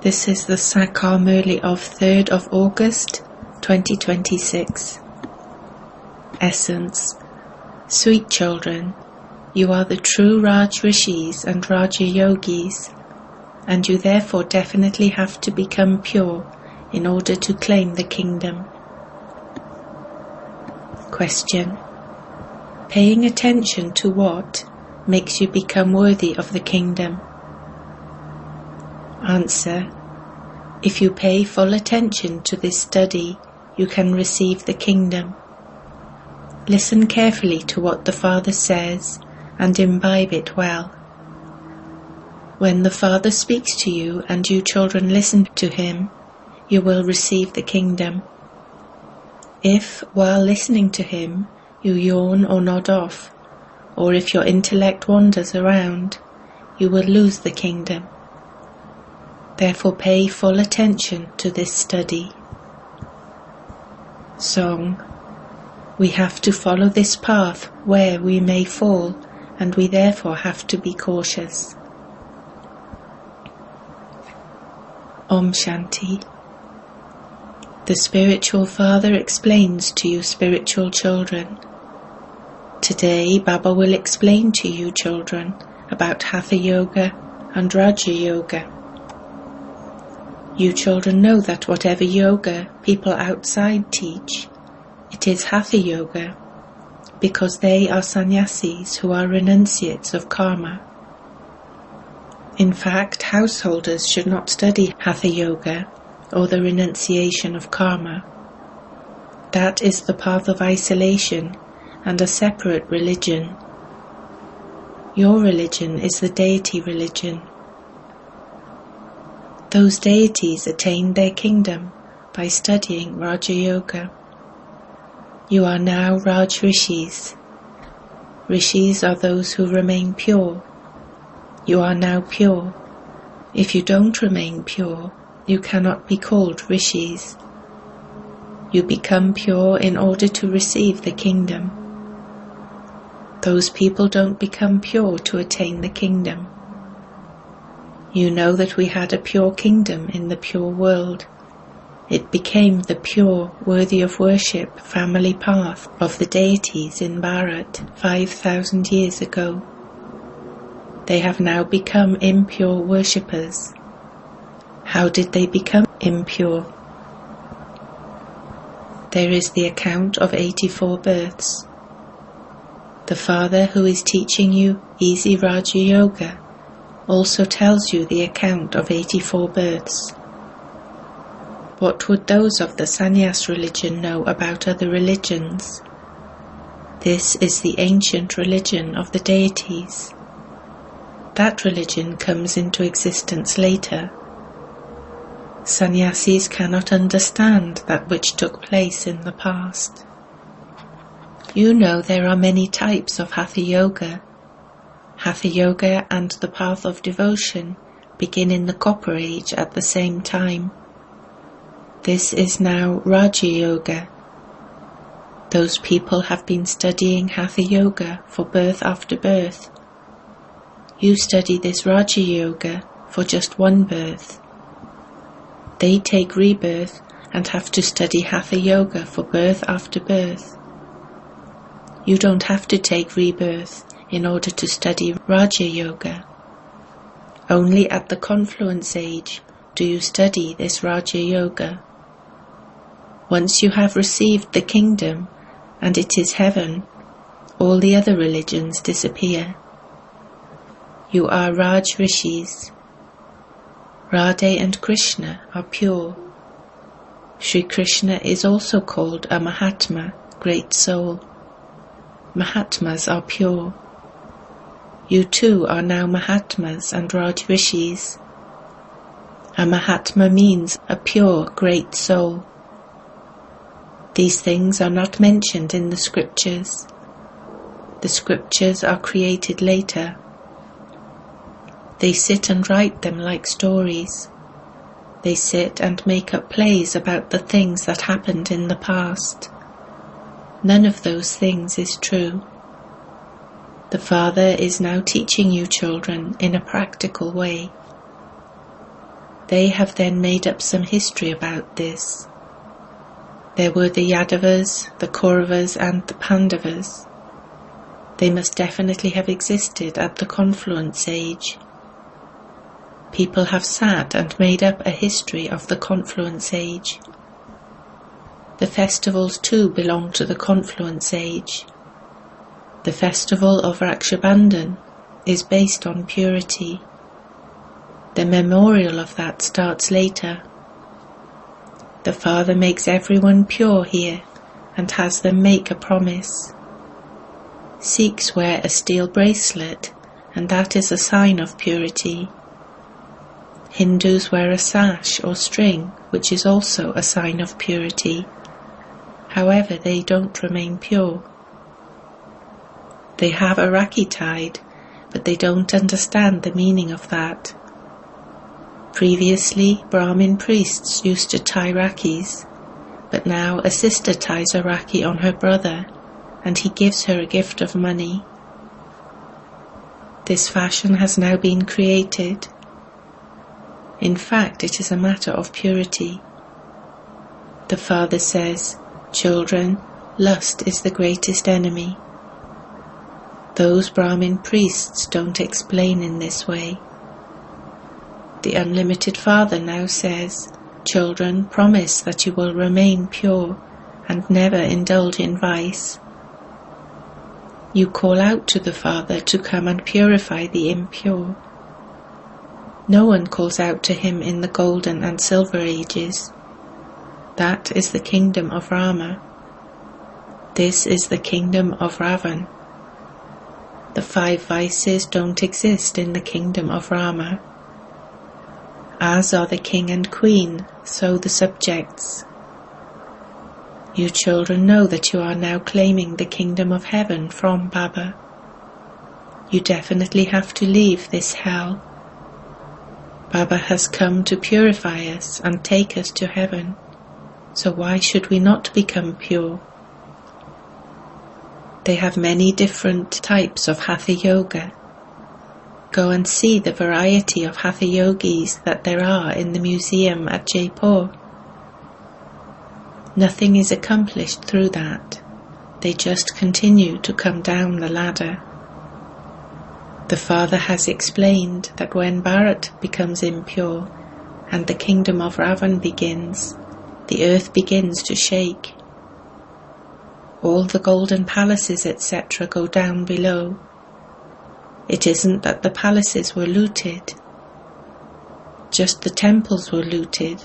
This is the Sakar Murli of 3rd of August 2026. Essence. Sweet children, you are the true Raj Rishis and Raja Yogis, and you therefore definitely have to become pure in order to claim the kingdom. Question. Paying attention to what makes you become worthy of the kingdom? Answer. If you pay full attention to this study, you can receive the kingdom. Listen carefully to what the Father says and imbibe it well. When the Father speaks to you and you children listen to him, you will receive the kingdom. If, while listening to him, you yawn or nod off, or if your intellect wanders around, you will lose the kingdom. Therefore pay full attention to this study. Song. We have to follow this path where we may fall, and we therefore have to be cautious. Om Shanti. The Spiritual Father explains to you spiritual children. Today Baba will explain to you children about Hatha Yoga and Raja Yoga. You children know that whatever yoga people outside teach, it is Hatha Yoga, because they are sannyasis who are renunciates of karma. In fact, householders should not study Hatha Yoga or the renunciation of karma. That is the path of isolation and a separate religion. Your religion is the deity religion. Those deities attained their kingdom by studying Raja Yoga. You are now Raj Rishis. Rishis are those who remain pure. You are now pure. If you don't remain pure, you cannot be called Rishis. You become pure in order to receive the kingdom. Those people don't become pure to attain the kingdom. You know that we had a pure kingdom in the pure world. It became the pure, worthy of worship family path of the deities in Bharat 5,000 years ago. They have now become impure worshippers. How did they become impure? There is the account of 84 births. The Father who is teaching you easy Raja Yoga also tells you the account of 84 births. What would those of the sannyas religion know about other religions? This is the ancient religion of the deities. That religion comes into existence later. Sannyasis cannot understand that which took place in the past. You know there are many types of Hatha Yoga. Hatha Yoga and the path of devotion begin in the Copper Age at the same time. This is now Raja Yoga. Those people have been studying Hatha Yoga for birth after birth. You study this Raja Yoga for just one birth. They take rebirth and have to study Hatha Yoga for birth after birth. You don't have to take rebirth in order to study Raja Yoga. Only at the confluence age do you study this Raja Yoga. Once you have received the kingdom, and it is heaven, all the other religions disappear. You are Raj Rishis. Radha and Krishna are pure. Sri Krishna is also called a Mahatma, great soul. Mahatmas are pure. You too are now Mahatmas and Raj Rishis. A Mahatma means a pure, great soul. These things are not mentioned in the scriptures. The scriptures are created later. They sit and write them like stories. They sit and make up plays about the things that happened in the past. None of those things is true. The Father is now teaching you children in a practical way. They have then made up some history about this. There were the Yadavas, the Kauravas and the Pandavas. They must definitely have existed at the confluence age. People have sat and made up a history of the confluence age. The festivals too belong to the confluence age. The festival of Rakshabandhan is based on purity. The memorial of that starts later. The Father makes everyone pure here and has them make a promise. Sikhs wear a steel bracelet, and that is a sign of purity. Hindus wear a sash or string, which is also a sign of purity. However, they don't remain pure. They have a Rakhi tied, but they don't understand the meaning of that. Previously, Brahmin priests used to tie Rakhis, but now a sister ties a Rakhi on her brother, and he gives her a gift of money. This fashion has now been created. In fact, it is a matter of purity. The Father says, "Children, lust is the greatest enemy." Those Brahmin priests don't explain in this way. The Unlimited Father now says, "Children, promise that you will remain pure and never indulge in vice." You call out to the Father to come and purify the impure. No one calls out to him in the golden and silver ages. That is the kingdom of Rama. This is the kingdom of Ravan. The 5 vices don't exist in the kingdom of Rama. As are the king and queen, so the subjects. You children know that you are now claiming the kingdom of heaven from Baba. You definitely have to leave this hell. Baba has come to purify us and take us to heaven, so why should we not become pure? They have many different types of Hatha Yoga. Go and see the variety of Hatha Yogis that there are in the museum at Jaipur. Nothing is accomplished through that. They just continue to come down the ladder. The Father has explained that when Bharat becomes impure and the kingdom of Ravan begins, the earth begins to shake. All the golden palaces, etc., go down below. It isn't that the palaces were looted. Just the temples were looted,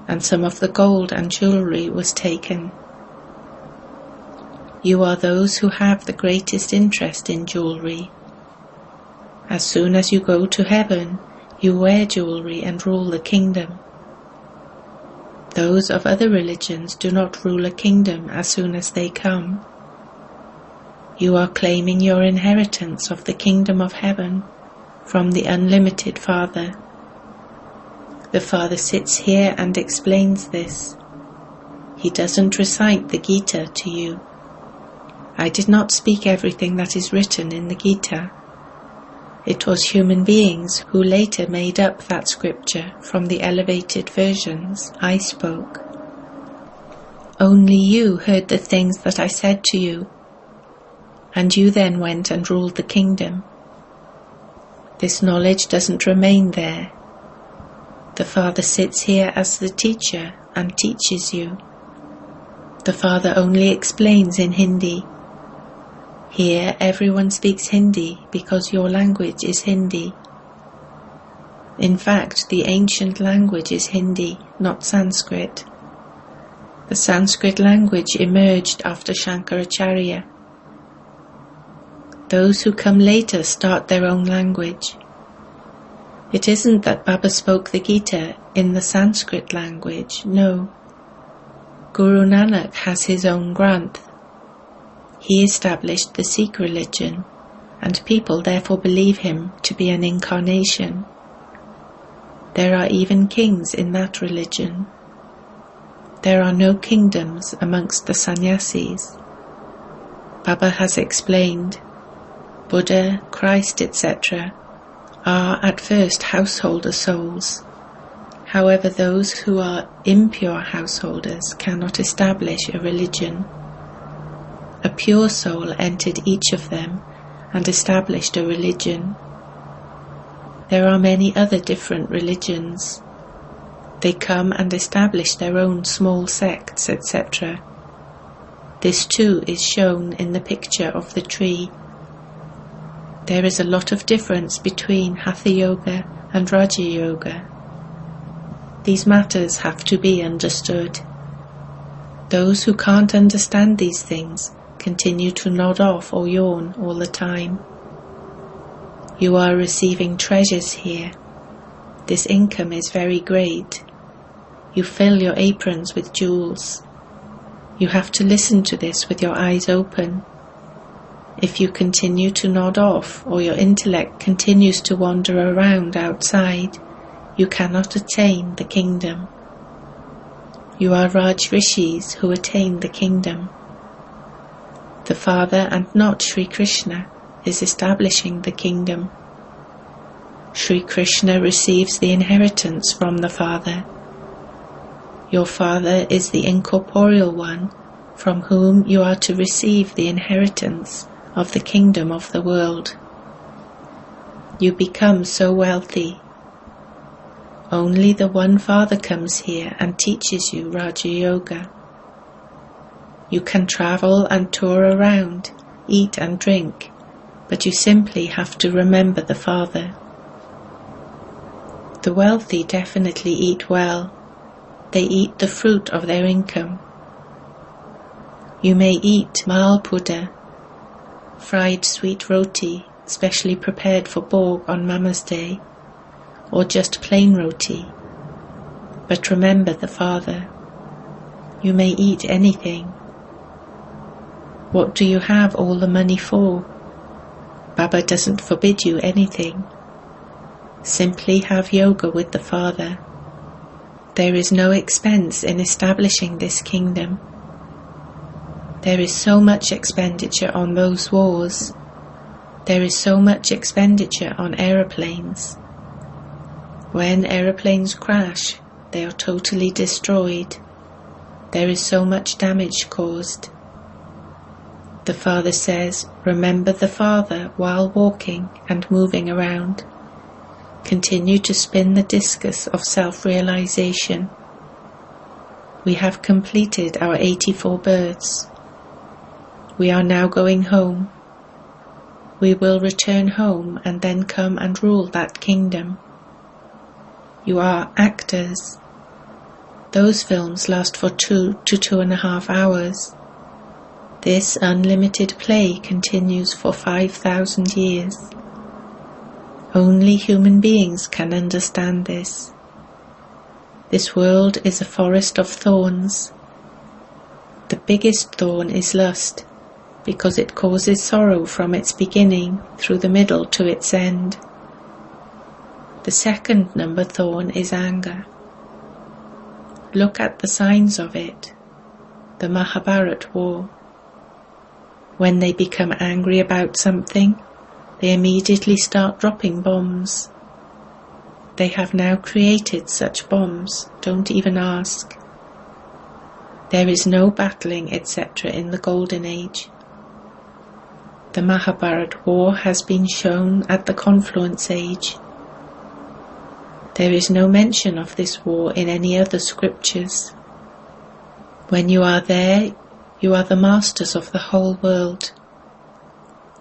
and some of the gold and jewellery was taken. You are those who have the greatest interest in jewellery. As soon as you go to heaven, you wear jewellery and rule the kingdom. Those of other religions do not rule a kingdom as soon as they come. You are claiming your inheritance of the kingdom of heaven from the Unlimited Father. The Father sits here and explains this. He doesn't recite the Gita to you. I did not speak everything that is written in the Gita. It was human beings who later made up that scripture from the elevated versions I spoke. Only you heard the things that I said to you, and you then went and ruled the kingdom. This knowledge doesn't remain there. The Father sits here as the teacher and teaches you. The Father only explains in Hindi. Here everyone speaks Hindi because your language is Hindi. In fact, the ancient language is Hindi, not Sanskrit. The Sanskrit language emerged after Shankaracharya. Those who come later start their own language. It isn't that Baba spoke the Gita in the Sanskrit language, no. Guru Nanak has his own Granth. He established the Sikh religion, and people therefore believe him to be an incarnation. There are even kings in that religion. There are no kingdoms amongst the sannyasis. Baba has explained, Buddha, Christ, etc. are at first householder souls. However, those who are impure householders cannot establish a religion. A pure soul entered each of them and established a religion. There are many other different religions. They come and establish their own small sects, etc. This too is shown in the picture of the tree. There is a lot of difference between Hatha Yoga and Raja Yoga. These matters have to be understood. Those who can't understand these things continue to nod off or yawn all the time. You are receiving treasures here. This income is very great. You fill your aprons with jewels. You have to listen to this with your eyes open. If you continue to nod off, or your intellect continues to wander around outside, you cannot attain the kingdom. You are Raj Rishis who attain the kingdom. The Father, and not Sri Krishna, is establishing the kingdom. Sri Krishna receives the inheritance from the Father. Your Father is the incorporeal one from whom you are to receive the inheritance of the kingdom of the world. You become so wealthy. Only the one Father comes here and teaches you Raja Yoga. You can travel and tour around, eat and drink, but you simply have to remember the Father. The wealthy definitely eat well. They eat the fruit of their income. You may eat malpuda, fried sweet roti, specially prepared for Bhog on Mama's Day, or just plain roti. But remember the Father. You may eat anything. What do you have all the money for? Baba doesn't forbid you anything. Simply have yoga with the Father. There is no expense in establishing this kingdom. There is so much expenditure on those wars. There is so much expenditure on aeroplanes. When aeroplanes crash, they are totally destroyed. There is so much damage caused. The Father says, remember the Father while walking and moving around. Continue to spin the discus of self-realization. We have completed our 84 births. We are now going home. We will return home and then come and rule that kingdom. You are actors. Those films last for 2 to 2.5 hours. This unlimited play continues for 5,000 years. Only human beings can understand this. This world is a forest of thorns. The biggest thorn is lust, because it causes sorrow from its beginning through the middle to its end. The second number thorn is anger. Look at the signs of it, the Mahabharat war. When they become angry about something, they immediately start dropping bombs. They have now created such bombs, don't even ask. There is no battling, etc. in the Golden Age. The Mahabharat war has been shown at the Confluence Age. There is no mention of this war in any other scriptures. When you are there, you are the masters of the whole world.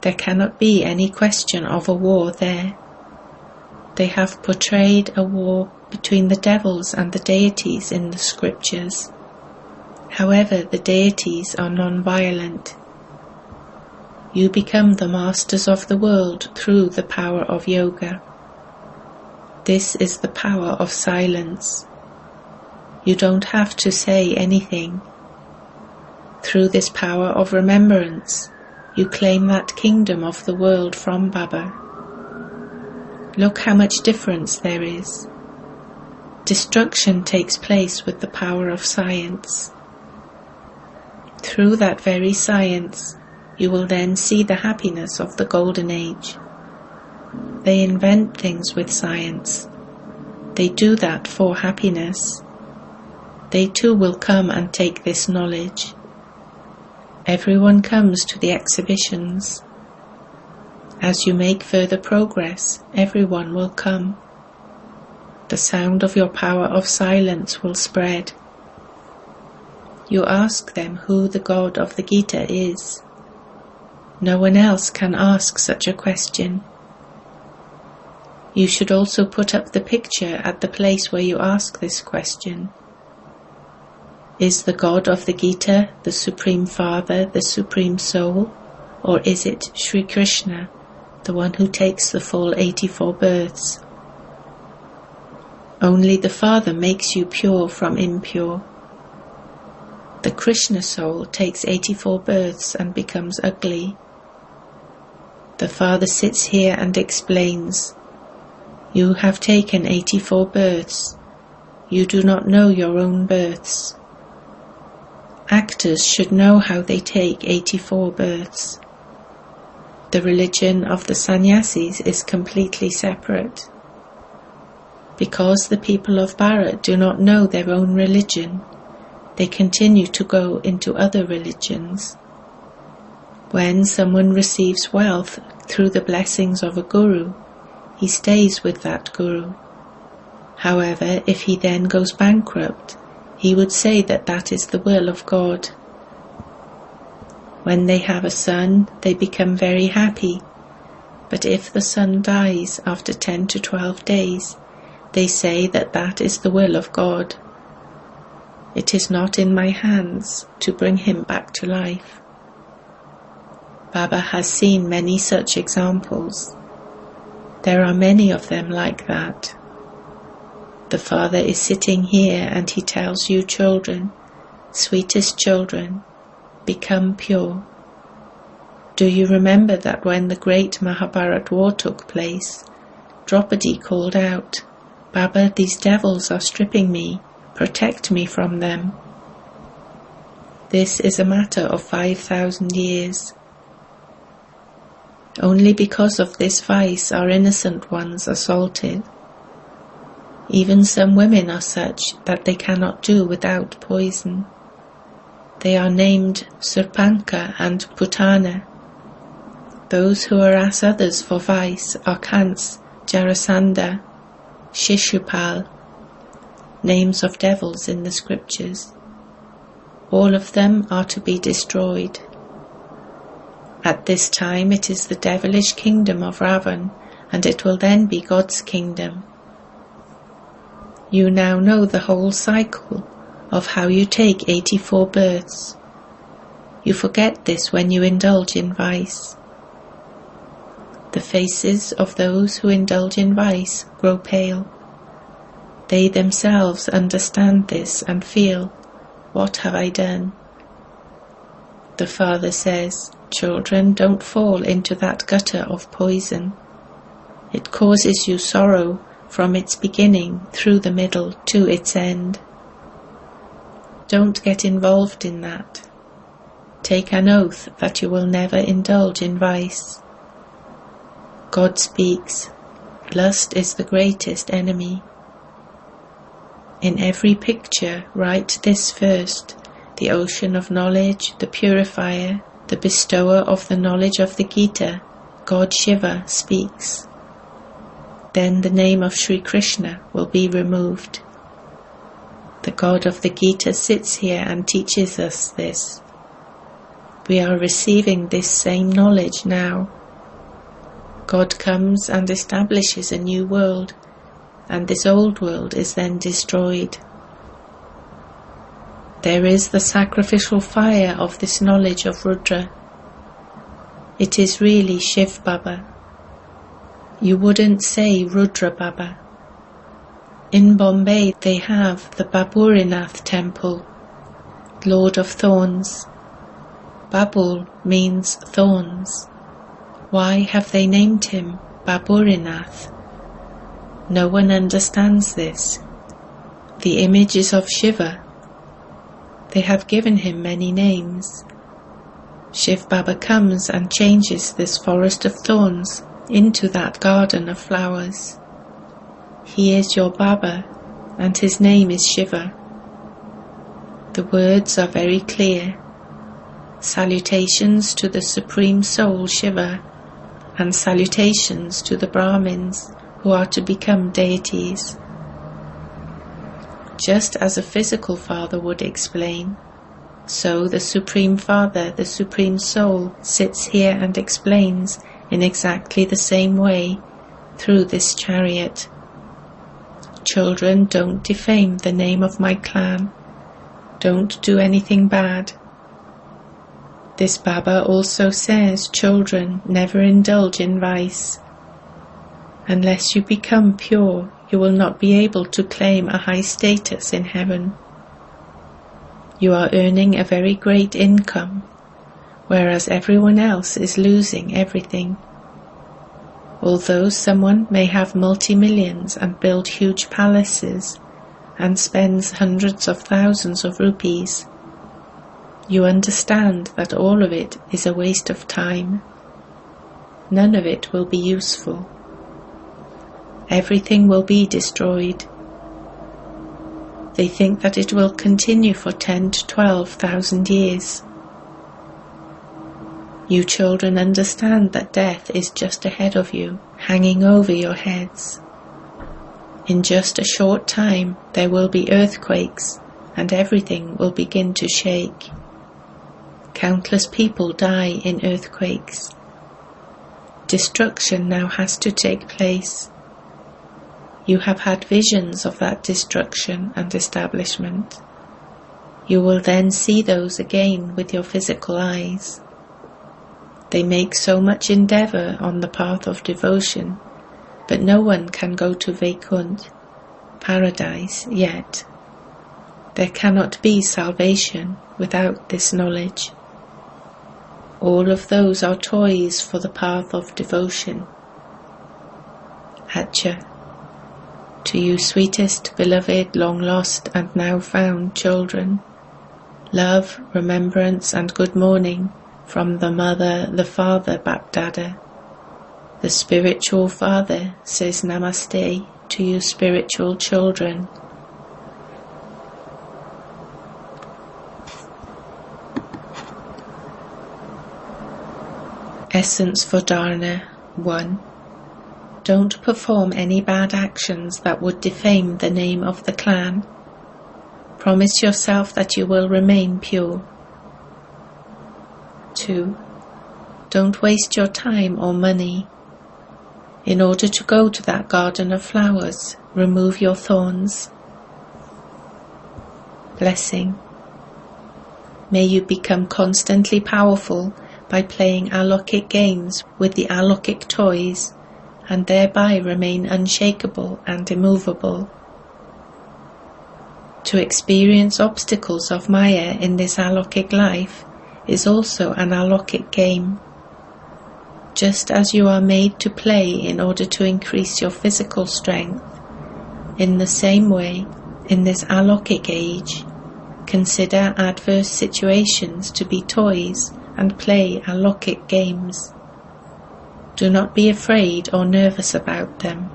There cannot be any question of a war there. They have portrayed a war between the devils and the deities in the scriptures. However, the deities are non-violent. You become the masters of the world through the power of yoga. This is the power of silence. You don't have to say anything. Through this power of remembrance, you claim that kingdom of the world from Baba. Look how much difference there is. Destruction takes place with the power of science. Through that very science, you will then see the happiness of the Golden Age. They invent things with science. They do that for happiness. They too will come and take this knowledge. Everyone comes to the exhibitions. As you make further progress, everyone will come. The sound of your power of silence will spread. You ask them who the God of the Gita is. No one else can ask such a question. You should also put up the picture at the place where you ask this question. Is the God of the Gita the Supreme Father, the Supreme Soul, or is it Sri Krishna, the one who takes the full 84 births? Only the Father makes you pure from impure. The Krishna soul takes 84 births and becomes ugly. The Father sits here and explains, you have taken 84 births. You do not know your own births. Actors should know how they take 84 births. The religion of the sannyasis is completely separate. Because the people of Bharat do not know their own religion, they continue to go into other religions. When someone receives wealth through the blessings of a guru, he stays with that guru. However, if he then goes bankrupt, he would say that that is the will of God. When they have a son, they become very happy. But if the son dies after 10 to 12 days, they say that that is the will of God. It is not in my hands to bring him back to life. Baba has seen many such examples. There are many of them like that. The Father is sitting here and he tells you children, sweetest children, become pure. Do you remember that when the great Mahabharat war took place, Draupadi called out, Baba, these devils are stripping me, protect me from them. This is a matter of 5,000 years. Only because of this vice are innocent ones assaulted. Even some women are such that they cannot do without poison. They are named Surpanka and Putana. Those who harass others for vice are Kans, Jarasandha, Shishupal, names of devils in the scriptures. All of them are to be destroyed. At this time it is the devilish kingdom of Ravan, and it will then be God's kingdom. You now know the whole cycle of how you take 84 births. You forget this when you indulge in vice. The faces of those who indulge in vice grow pale. They themselves understand this and feel, what have I done? The Father says, children, don't fall into that gutter of poison. It causes you sorrow from its beginning through the middle to its end. Don't get involved in that. Take an oath that you will never indulge in vice. God speaks, lust is the greatest enemy. In every picture write this first, the ocean of knowledge, the purifier, the bestower of the knowledge of the Gita, God Shiva speaks. Then the name of Sri Krishna will be removed. The God of the Gita sits here and teaches us this. We are receiving this same knowledge now. God comes and establishes a new world, and this old world is then destroyed. There is the sacrificial fire of this knowledge of Rudra. It is really Shiv Baba. You wouldn't say Rudra Baba. In Bombay they have the Baburinath temple, Lord of Thorns. Babur means thorns. Why have they named him Baburinath? No one understands this. The image is of Shiva. They have given him many names. Shiv Baba comes and changes this forest of thorns into that garden of flowers. He is your Baba, and his name is Shiva. The words are very clear. Salutations to the Supreme Soul Shiva, and salutations to the Brahmins who are to become deities. Just as a physical father would explain, so the Supreme Father, the Supreme Soul, sits here and explains in exactly the same way through this chariot. Children, don't defame the name of my clan. Don't do anything bad. This Baba also says, children, never indulge in vice. Unless you become pure, you will not be able to claim a high status in heaven. You are earning a very great income, whereas everyone else is losing everything. Although someone may have multi-millions and build huge palaces and spends hundreds of thousands of rupees, you understand that all of it is a waste of time. None of it will be useful. Everything will be destroyed. They think that it will continue for 10 to 12,000 years. You children understand that death is just ahead of you, hanging over your heads. In just a short time there will be earthquakes, and everything will begin to shake. Countless people die in earthquakes. Destruction now has to take place. You have had visions of that destruction and establishment. You will then see those again with your physical eyes. They make so much endeavour on the path of devotion, but no one can go to Vaikunt, paradise, yet. There cannot be salvation without this knowledge. All of those are toys for the path of devotion. Acha. To you sweetest, beloved, long lost and now found children, love, remembrance and good morning from the Mother, the Father, Bapdada. The Spiritual Father says Namaste to you spiritual children. Essence for Dharana 1. Don't perform any bad actions that would defame the name of the clan. Promise yourself that you will remain pure. 2. Don't waste your time or money. In order to go to that garden of flowers, remove your thorns. Blessing. May you become constantly powerful by playing alokik games with the alokik toys, and thereby remain unshakable and immovable. To experience obstacles of Maya in this alokik life is also an alokik game. Just as you are made to play in order to increase your physical strength, in the same way, in this alokik age, consider adverse situations to be toys and play alokik games. Do not be afraid or nervous about them.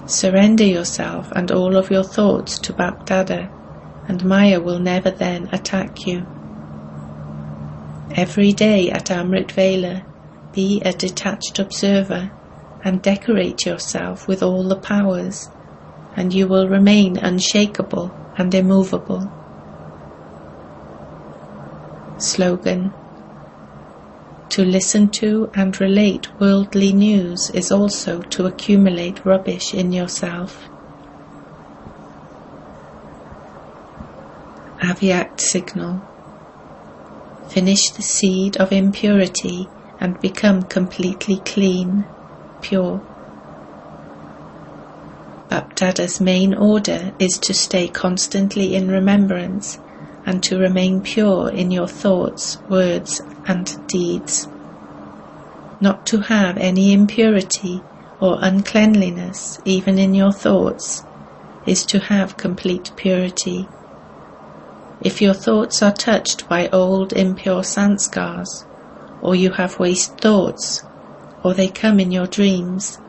Surrender yourself and all of your thoughts to Bapdada, and Maya will never then attack you. Every day at Amrit Vela, be a detached observer and decorate yourself with all the powers, and you will remain unshakable and immovable. Slogan. To listen to and relate worldly news is also to accumulate rubbish in yourself. Avyakt signal. Finish the seed of impurity and become completely clean, pure. Bapdada's main order is to stay constantly in remembrance and to remain pure in your thoughts, words and deeds. Not to have any impurity or uncleanliness even in your thoughts is to have complete purity. If your thoughts are touched by old impure sanskars, or you have waste thoughts, or they come in your dreams,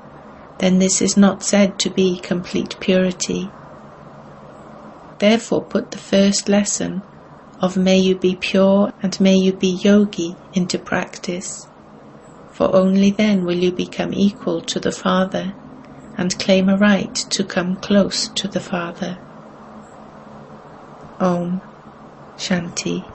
then this is not said to be complete purity. Therefore put the first lesson of may you be pure and may you be yogi into practice, for only then will you become equal to the Father and claim a right to come close to the Father. Om Shanti.